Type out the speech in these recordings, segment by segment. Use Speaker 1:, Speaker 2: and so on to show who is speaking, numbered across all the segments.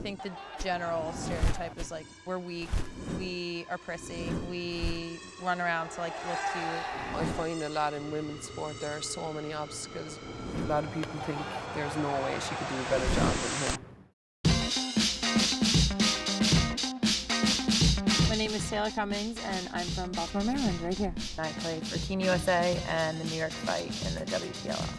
Speaker 1: think the general stereotype is like, we're weak, we are prissy, we run around to like look cute.
Speaker 2: I find a lot in women's sport there are so many obstacles. A lot of people think there's no way she could do a better job than him.
Speaker 1: My name is Taylor Cummings and I'm from Baltimore, Maryland, right here. I play for Team USA and the New York Fight in the WPLL.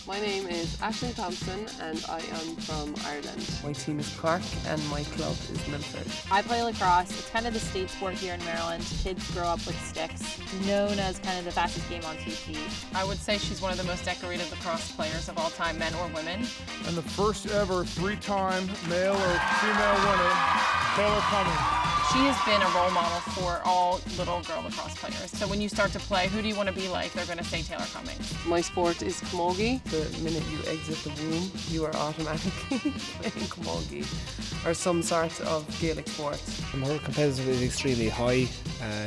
Speaker 2: My name is Ashling Thompson and I am from Ireland. My team is Cork and my club is Milford.
Speaker 1: I play lacrosse. It's kind of the state sport here in Maryland. Kids grow up with sticks. Known as kind of the fastest game on 2 feet.
Speaker 3: I would say she's one of the most decorated lacrosse players of all time, men or women.
Speaker 4: And the first ever 3-time male or female winner, Taylor Cummings.
Speaker 3: She has been a role model for all little girl lacrosse players. So when you start to play, who do you want to be like? They're going to say Taylor Cummings.
Speaker 2: My sport is Camogie. The minute you exit the womb, you are automatically playing Camogie or some sort of Gaelic sport.
Speaker 5: Her competitiveness is extremely high.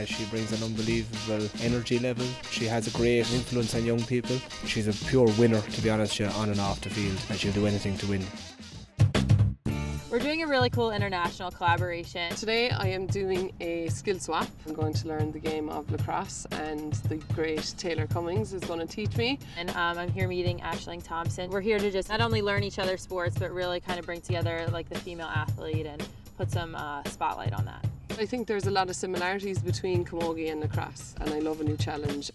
Speaker 5: She brings an unbelievable energy level. She has a great influence on young people. She's a pure winner, to be honest, on and off the field, and she'll do anything to win.
Speaker 1: We're doing a really cool international collaboration.
Speaker 2: Today I am doing a skill swap. I'm going to learn the game of lacrosse and the great Taylor Cummings is going to teach me.
Speaker 1: And I'm here meeting Ashling Thompson. We're here to just not only learn each other's sports, but really kind of bring together like the female athlete and put some spotlight on that.
Speaker 2: I think there's a lot of similarities between Camogie and lacrosse and I love a new challenge.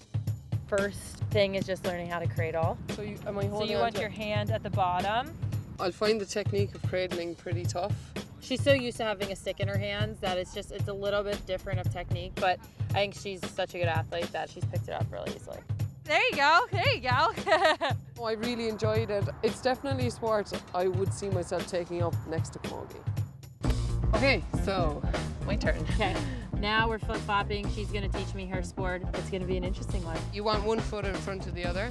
Speaker 1: First thing is just learning how to cradle.
Speaker 2: So am I holding
Speaker 1: So you
Speaker 2: on
Speaker 1: want
Speaker 2: to
Speaker 1: your hand at the bottom.
Speaker 2: I'll find the technique of cradling pretty tough.
Speaker 1: She's so used to having a stick in her hands that it's a little bit different of technique, but I think she's such a good athlete that she's picked it up really easily. There you go, there you go.
Speaker 2: Oh, I really enjoyed it. It's definitely a sport I would see myself taking up next to Camogie. Okay, so my turn.
Speaker 1: Okay, now we're flip-flopping. She's gonna teach me her sport. It's gonna be an interesting one.
Speaker 2: You want one foot in front of the other.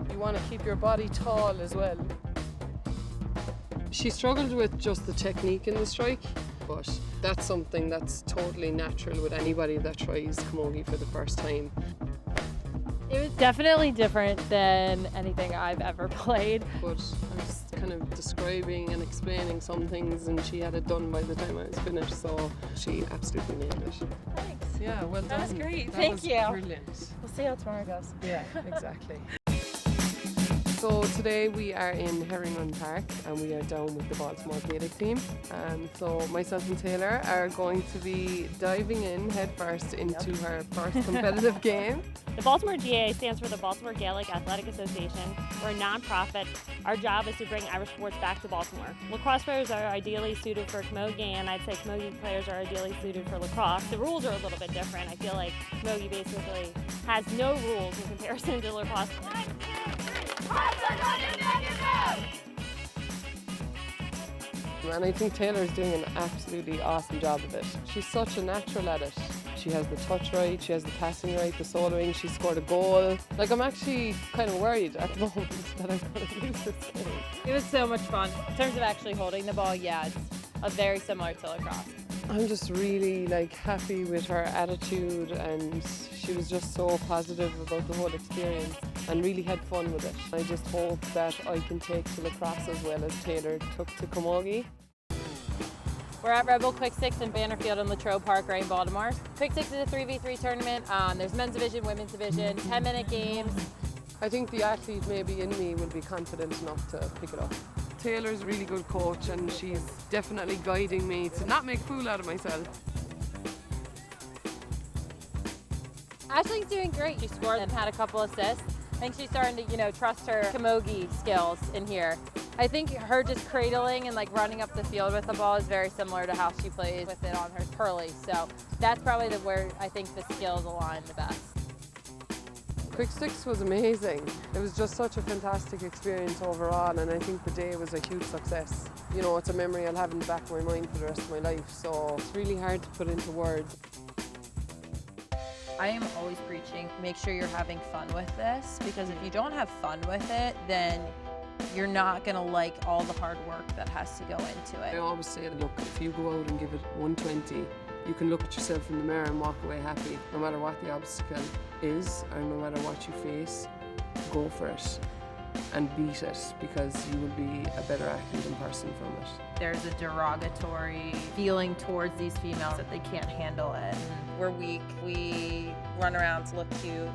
Speaker 2: You want to keep your body tall as well. She struggled with just the technique in the strike, but that's something that's totally natural with anybody that tries Camogie for the first time.
Speaker 1: It was definitely different than anything I've ever played.
Speaker 2: But I was kind of describing and explaining some things and she had it done by the time I was finished, so she absolutely nailed it.
Speaker 1: Thanks.
Speaker 2: Yeah, well done.
Speaker 1: That was great,
Speaker 2: That
Speaker 1: thank
Speaker 2: was
Speaker 1: you.
Speaker 2: Brilliant.
Speaker 1: We'll see how tomorrow goes.
Speaker 2: Yeah, exactly. So today we are in Herringrun Park and we are down with the Baltimore Gaelic team. So myself and Taylor are going to be diving in headfirst into her first competitive game.
Speaker 6: The Baltimore GA stands for the Baltimore Gaelic Athletic Association. We're a non-profit. Our job is to bring Irish sports back to Baltimore. Lacrosse players are ideally suited for Camogie, and I'd say Camogie players are ideally suited for lacrosse. The rules are a little bit different. I feel like Camogie basically has no rules in comparison to lacrosse.
Speaker 2: And I think Taylor's doing an absolutely awesome job of it. She's such a natural at it. She has the touch right, she has the passing right, the soloing, she scored a goal. Like, I'm actually kind of worried at the moment that I'm going to lose this game.
Speaker 1: It was so much fun. In terms of actually holding the ball, yeah, it's very similar to lacrosse.
Speaker 2: I'm just really happy with her attitude and she was just so positive about the whole experience and really had fun with it. I just hope that I can take to lacrosse as well as Taylor took to Camogie.
Speaker 1: We're at Rebel Quick Six in Bannerfield in Latrobe Park, right in Baltimore. Quick Six is a 3v3 tournament. There's men's division, women's division, 10-minute games.
Speaker 2: I think the athlete maybe in me will be confident enough to pick it up. Taylor's a really good coach and she's definitely guiding me to not make a fool out of myself.
Speaker 1: Ashling's doing great. She scored and had a couple assists. I think she's starting to, trust her Camogie skills in here. I think her just cradling and running up the field with the ball is very similar to how she plays with it on her curly. So that's probably where I think the skills align the best.
Speaker 2: Quick Six was amazing. It was just such a fantastic experience overall and I think the day was a huge success. You know, it's a memory I'll have in the back of my mind for the rest of my life, so it's really hard to put into words. I am always preaching, make sure you're having fun with this, because if you don't have fun with it, then you're not going to like all the hard work that has to go into it. I always say, look, if you go out and give it 120, you can look at yourself in the mirror and walk away happy. No matter what the obstacle is, or no matter what you face, go for it.
Speaker 7: and beat it, because you will be a better athlete in person from it.
Speaker 2: There's a derogatory feeling towards these females that they can't handle it. And we're weak, we run around to look cute.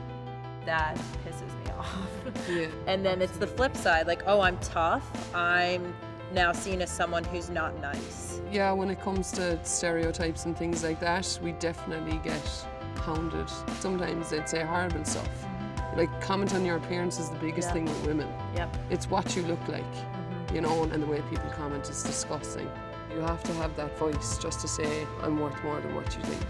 Speaker 2: That pisses me off.
Speaker 7: Yeah.
Speaker 2: And then it's the flip side, like, oh, I'm tough. I'm now seen as someone who's not nice.
Speaker 7: Yeah, when it comes to stereotypes and things like that, we definitely get hounded. Sometimes they'd say horrible stuff. Like, comment on your appearance is the biggest thing with women.
Speaker 2: Yep.
Speaker 7: It's what you look like, you know, and the way people comment is disgusting. You have to have that voice just to say, I'm worth more than what you think.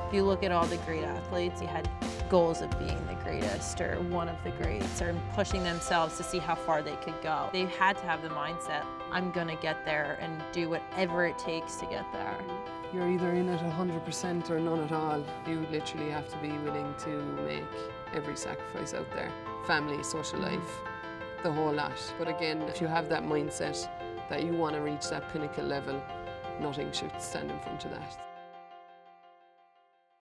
Speaker 2: If you look at all the great athletes, you had goals of being the greatest or one of the greats, or pushing themselves to see how far they could go. They had to have the mindset, I'm gonna get there and do whatever it takes to get there.
Speaker 7: You're either in it 100% or none at all. You literally have to be willing to make every sacrifice out there. Family, social life, the whole lot. But again, if you have that mindset that you want to reach that pinnacle level, nothing should stand in front of that.